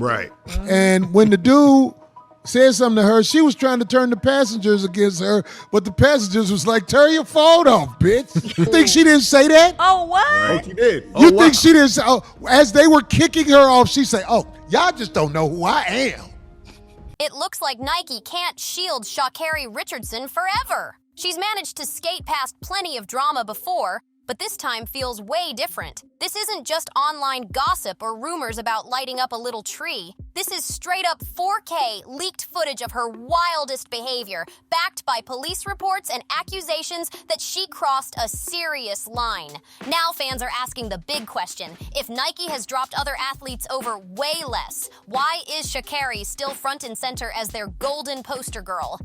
Right. And when the dude said something to her, she was trying to turn the passengers against her, but the passengers was like, turn your phone off, bitch. You think she didn't say that? Oh, what? Oh, she did. You think she didn't say, oh, as they were kicking her off, she said, oh, y'all just don't know who I am. It looks like Nike can't shield Sha'Carri Richardson forever. She's managed to skate past plenty of drama before, but this time feels way different. This isn't just online gossip or rumors about lighting up a little tree. This is straight up 4K leaked footage of her wildest behavior, backed by police reports and accusations that she crossed a serious line. Now fans are asking the big question: if Nike has dropped other athletes over way less, why is Sha'Carri still front and center as their golden poster girl?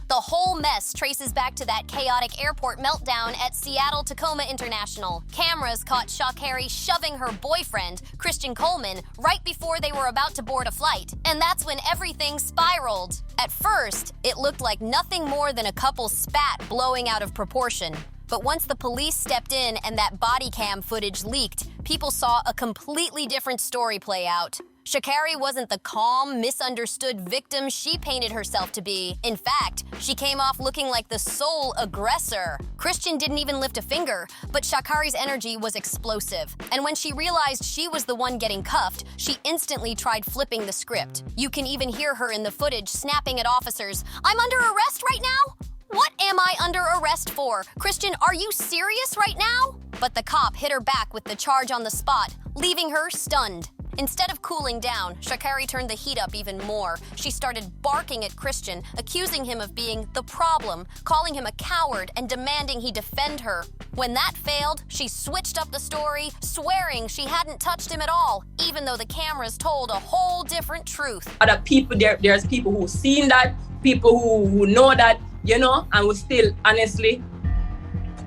The whole mess traces back to that chaotic airport meltdown at Seattle Tacoma International. Cameras caught Sha'Carri shoving her boyfriend, Christian Coleman, right before they were about to board a flight. And that's when everything spiraled. At first, it looked like nothing more than a couple spat blowing out of proportion. But once the police stepped in and that body cam footage leaked, people saw a completely different story play out. Sha'Carri wasn't the calm, misunderstood victim she painted herself to be. In fact, she came off looking like the sole aggressor. Christian didn't even lift a finger, but Sha'Carri's energy was explosive. And when she realized she was the one getting cuffed, she instantly tried flipping the script. You can even hear her in the footage snapping at officers. "I'm under arrest right now? What am I under arrest for? Christian, are you serious right now?" But the cop hit her back with the charge on the spot, leaving her stunned. Instead of cooling down, Sha'Carri turned the heat up even more. She started barking at Christian, accusing him of being the problem, calling him a coward, and demanding he defend her. When that failed, she switched up the story, swearing she hadn't touched him at all, even though the cameras told a whole different truth. Other people, there's people who've seen that, people who know that, and will still, honestly,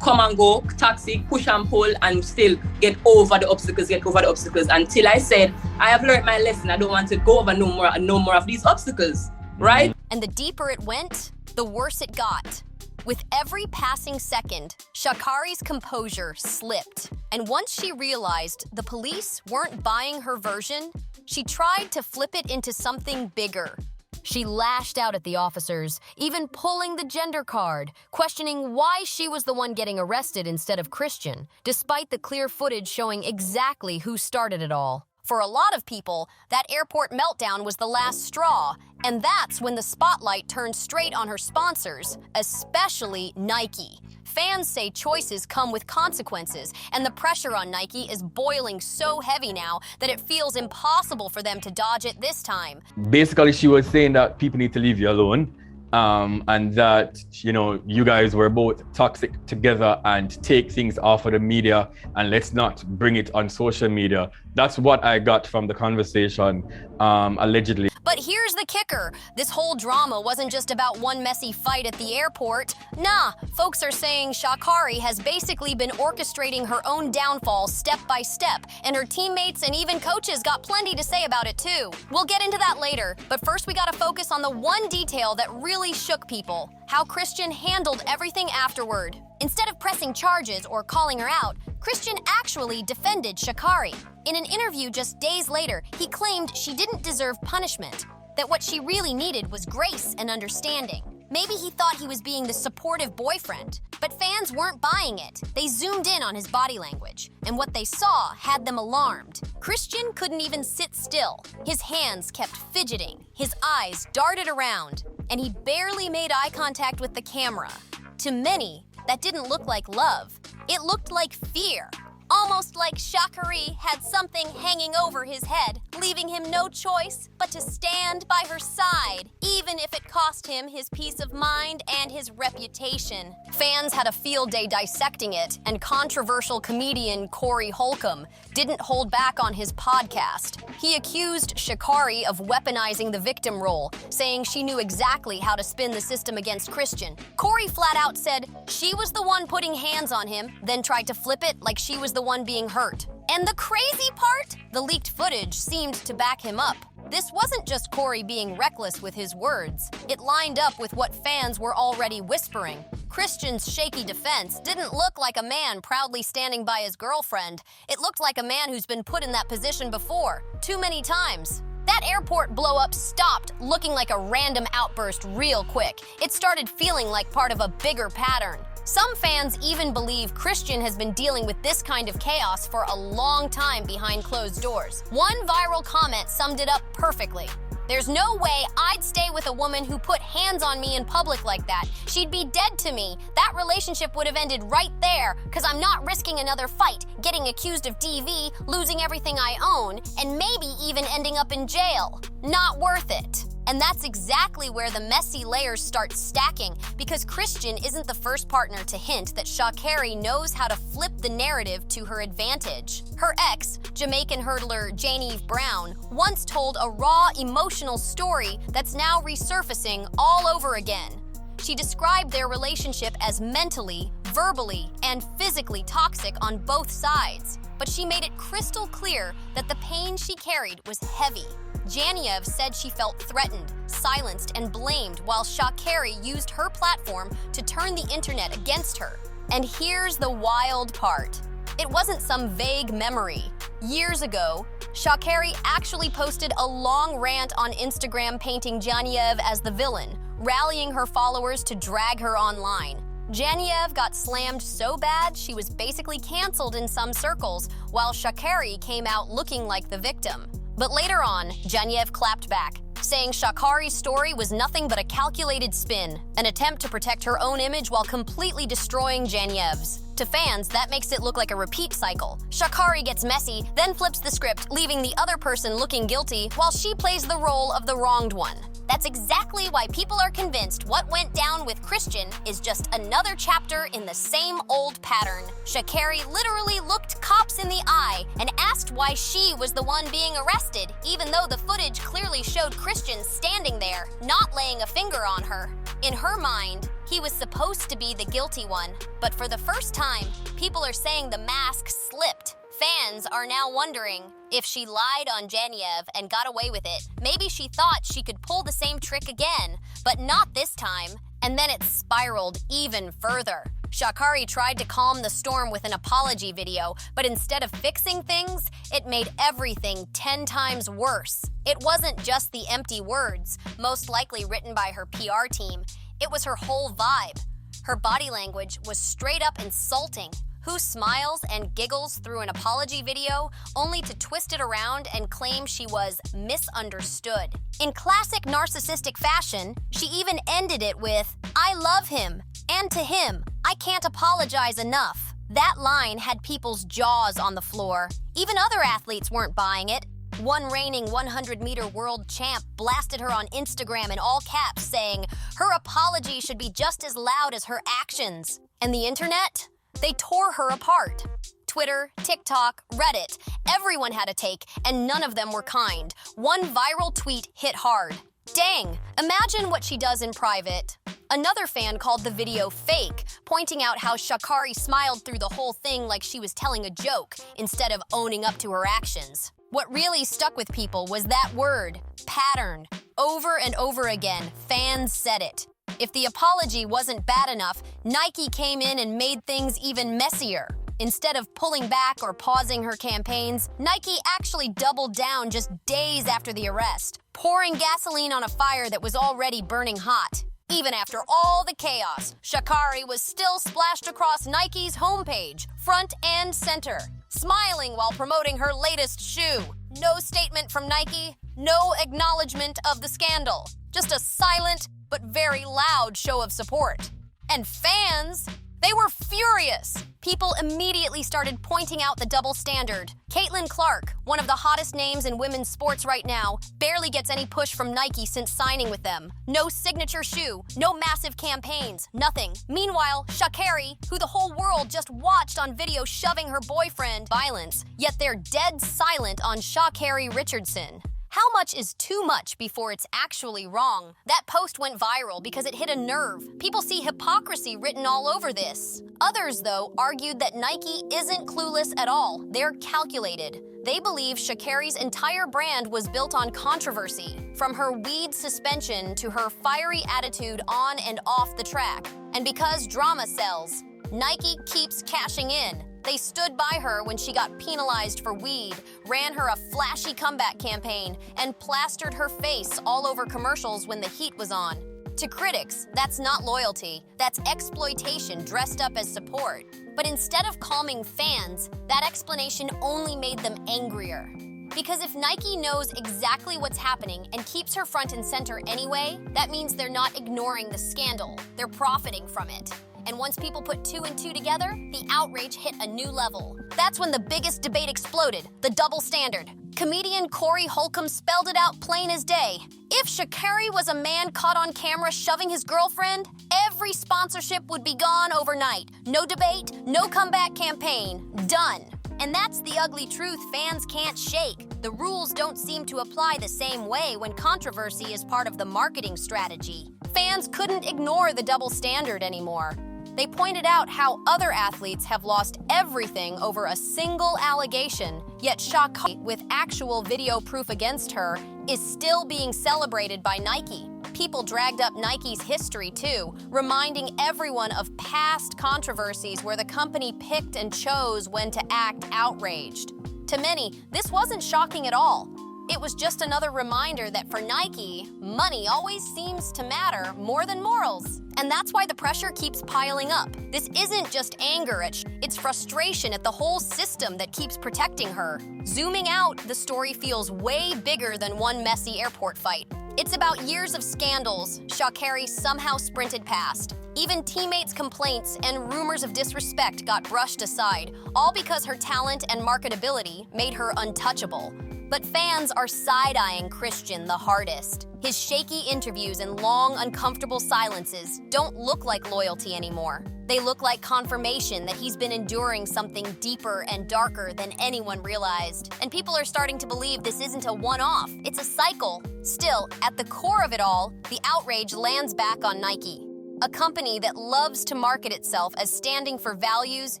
come and go, toxic, push and pull, and still get over the obstacles, until I said, I have learned my lesson. I don't want to go over no more of these obstacles, right? And the deeper it went, the worse it got. With every passing second, Sha'Carri's composure slipped. And once she realized the police weren't buying her version, she tried to flip it into something bigger. She lashed out at the officers, even pulling the gender card, questioning why she was the one getting arrested instead of Christian, despite the clear footage showing exactly who started it all. For a lot of people, that airport meltdown was the last straw, and that's when the spotlight turned straight on her sponsors, especially Nike. Fans say choices come with consequences, and the pressure on Nike is boiling so heavy now that it feels impossible for them to dodge it this time. Basically, she was saying that people need to leave you alone, and that, you guys were both toxic together, and take things off of the media, and let's not bring it on social media. That's what I got from the conversation, allegedly. But here's the kicker. This whole drama wasn't just about one messy fight at the airport. Nah, folks are saying Sha'Carri has basically been orchestrating her own downfall step by step, and her teammates and even coaches got plenty to say about it too. We'll get into that later, but first we gotta focus on the one detail that really shook people: how Christian handled everything afterward. Instead of pressing charges or calling her out, Christian actually defended Sha'Carri. In an interview just days later, he claimed she didn't deserve punishment, that what she really needed was grace and understanding. Maybe he thought he was being the supportive boyfriend, but fans weren't buying it. They zoomed in on his body language, and what they saw had them alarmed. Christian couldn't even sit still. His hands kept fidgeting, his eyes darted around, and he barely made eye contact with the camera. To many, that didn't look like love. It looked like fear. Almost like Sha'Carri had something hanging over his head, leaving him no choice but to stand by her side, even if it cost him his peace of mind and his reputation. Fans had a field day dissecting it, and controversial comedian Corey Holcomb didn't hold back on his podcast. He accused Sha'Carri of weaponizing the victim role, saying she knew exactly how to spin the system against Christian. Corey flat out said she was the one putting hands on him, then tried to flip it like she was the one being hurt. And the crazy part? The leaked footage seemed to back him up. This wasn't just Corey being reckless with his words. It lined up with what fans were already whispering. Christian's shaky defense didn't look like a man proudly standing by his girlfriend. It looked like a man who's been put in that position before, too many times. That airport blow-up stopped looking like a random outburst real quick. It started feeling like part of a bigger pattern. Some fans even believe Christian has been dealing with this kind of chaos for a long time behind closed doors. One viral comment summed it up perfectly. "There's no way I'd stay with a woman who put hands on me in public like that. She'd be dead to me. That relationship would have ended right there, because I'm not risking another fight, getting accused of DV, losing everything I own, and maybe even ending up in jail. Not worth it." And that's exactly where the messy layers start stacking, because Christian isn't the first partner to hint that Sha'Carri knows how to flip the narrative to her advantage. Her ex, Jamaican hurdler Janie Brown, once told a raw, emotional story that's now resurfacing all over again. She described their relationship as mentally, verbally, and physically toxic on both sides. But she made it crystal clear that the pain she carried was heavy. Janiev said she felt threatened, silenced, and blamed, while Sha'Carri used her platform to turn the internet against her. And here's the wild part. It wasn't some vague memory. Years ago, Sha'Carri actually posted a long rant on Instagram painting Janiev as the villain, rallying her followers to drag her online. Janiev got slammed so bad she was basically canceled in some circles, while Sha'Carri came out looking like the victim. But later on, Janiev clapped back, saying Sha'Carri's story was nothing but a calculated spin, an attempt to protect her own image while completely destroying Janiev's. To fans, that makes it look like a repeat cycle. Sha'Carri gets messy, then flips the script, leaving the other person looking guilty while she plays the role of the wronged one. That's exactly why people are convinced what went down with Christian is just another chapter in the same old pattern. Sha'Carri literally looked cops in the eye and asked why she was the one being arrested, even though the footage clearly showed Christian standing there, not laying a finger on her. In her mind, he was supposed to be the guilty one, but for the first time, people are saying the mask slipped. Fans are now wondering if she lied on Janiev and got away with it. Maybe she thought she could pull the same trick again, but not this time. And then it spiraled even further. Sha'Carri tried to calm the storm with an apology video, but instead of fixing things, it made everything 10 times worse. It wasn't just the empty words, most likely written by her PR team. It was her whole vibe. Her body language was straight up insulting. Who smiles and giggles through an apology video only to twist it around and claim she was misunderstood? In classic narcissistic fashion, she even ended it with, "I love him, and to him, I can't apologize enough." That line had people's jaws on the floor. Even other athletes weren't buying it. One reigning 100-meter world champ blasted her on Instagram in all caps, saying her apology should be just as loud as her actions. And the internet? They tore her apart. Twitter, TikTok, Reddit, everyone had a take, and none of them were kind. One viral tweet hit hard. Dang, imagine what she does in private. Another fan called the video fake, pointing out how Sha'Carri smiled through the whole thing like she was telling a joke, instead of owning up to her actions. What really stuck with people was that word, pattern. Over and over again, fans said it. If the apology wasn't bad enough, Nike came in and made things even messier. Instead of pulling back or pausing her campaigns, Nike actually doubled down just days after the arrest, pouring gasoline on a fire that was already burning hot. Even after all the chaos, Sha'Carri was still splashed across Nike's homepage, front and center, smiling while promoting her latest shoe. No statement from Nike, no acknowledgement of the scandal. Just a silent but very loud show of support. And fans, they were furious. People immediately started pointing out the double standard. Caitlin Clark, one of the hottest names in women's sports right now, barely gets any push from Nike since signing with them. No signature shoe, no massive campaigns, nothing. Meanwhile, Sha'Carri, who the whole world just watched on video shoving her boyfriend, violence, yet they're dead silent on Sha'Carri Richardson. How much is too much before it's actually wrong? That post went viral because it hit a nerve. People see hypocrisy written all over this. Others, though, argued that Nike isn't clueless at all. They're calculated. They believe Sha'Carri's entire brand was built on controversy, from her weed suspension to her fiery attitude on and off the track. And because drama sells, Nike keeps cashing in. They stood by her when she got penalized for weed, ran her a flashy comeback campaign, and plastered her face all over commercials when the heat was on. To critics, that's not loyalty, that's exploitation dressed up as support. But instead of calming fans, that explanation only made them angrier. Because if Nike knows exactly what's happening and keeps her front and center anyway, that means they're not ignoring the scandal, they're profiting from it. And once people put 2 and 2 together, the outrage hit a new level. That's when the biggest debate exploded, the double standard. Comedian Corey Holcomb spelled it out plain as day. If Sha'Carri was a man caught on camera shoving his girlfriend, every sponsorship would be gone overnight. No debate, no comeback campaign. Done. And that's the ugly truth fans can't shake. The rules don't seem to apply the same way when controversy is part of the marketing strategy. Fans couldn't ignore the double standard anymore. They pointed out how other athletes have lost everything over a single allegation, yet Sha'Carri, with actual video proof against her, is still being celebrated by Nike. People dragged up Nike's history too, reminding everyone of past controversies where the company picked and chose when to act outraged. To many, this wasn't shocking at all. It was just another reminder that for Nike, money always seems to matter more than morals. And that's why the pressure keeps piling up. This isn't just anger, it's frustration at the whole system that keeps protecting her. Zooming out, the story feels way bigger than one messy airport fight. It's about years of scandals Sha'Carri somehow sprinted past. Even teammates' complaints and rumors of disrespect got brushed aside, all because her talent and marketability made her untouchable. But fans are side-eyeing Christian the hardest. His shaky interviews and long, uncomfortable silences don't look like loyalty anymore. They look like confirmation that he's been enduring something deeper and darker than anyone realized. And people are starting to believe this isn't a one-off, it's a cycle. Still, at the core of it all, the outrage lands back on Nike, a company that loves to market itself as standing for values,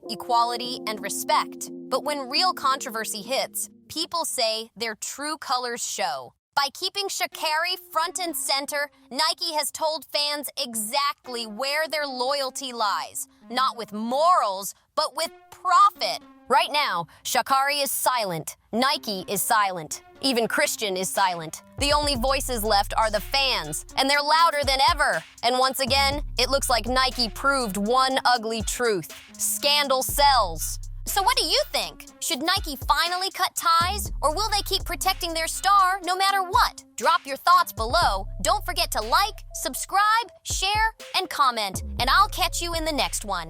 equality, and respect. But when real controversy hits, people say their true colors show. By keeping Sha'Carri front and center, Nike has told fans exactly where their loyalty lies. Not with morals, but with profit. Right now, Sha'Carri is silent. Nike is silent. Even Christian is silent. The only voices left are the fans, and they're louder than ever. And once again, it looks like Nike proved one ugly truth. Scandal sells. So what do you think? Should Nike finally cut ties, or will they keep protecting their star no matter what? Drop your thoughts below. Don't forget to like, subscribe, share, and comment, and I'll catch you in the next one.